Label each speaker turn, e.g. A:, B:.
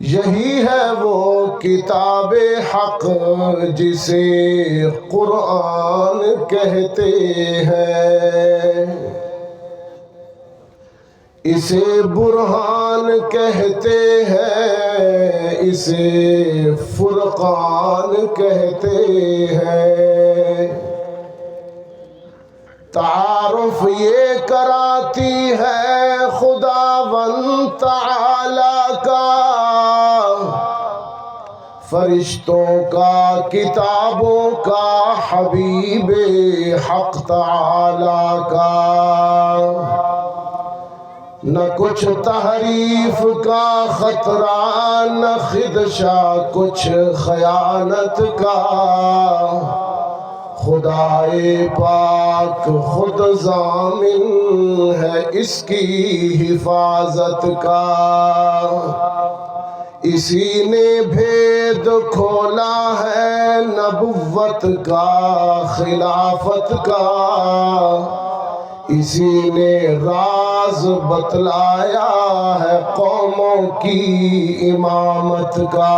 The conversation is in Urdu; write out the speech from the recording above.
A: یہی ہے وہ کتاب حق جسے قرآن کہتے ہیں، اسے برہان کہتے ہیں، اسے فرقان کہتے ہیں۔ تعارف یہ کراتی ہے خداوند تعالی کا، فرشتوں کا، کتابوں کا، حبیب حق تعالی کا۔ نہ کچھ تحریف کا خطرہ، نہ خدشہ کچھ خیانت کا، خدائے پاک خود ضامن ہے اس کی حفاظت کا۔ اسی نے بھید کھولا ہے نبوت کا، خلافت کا، اسی نے راز بتلایا ہے قوموں کی امامت کا۔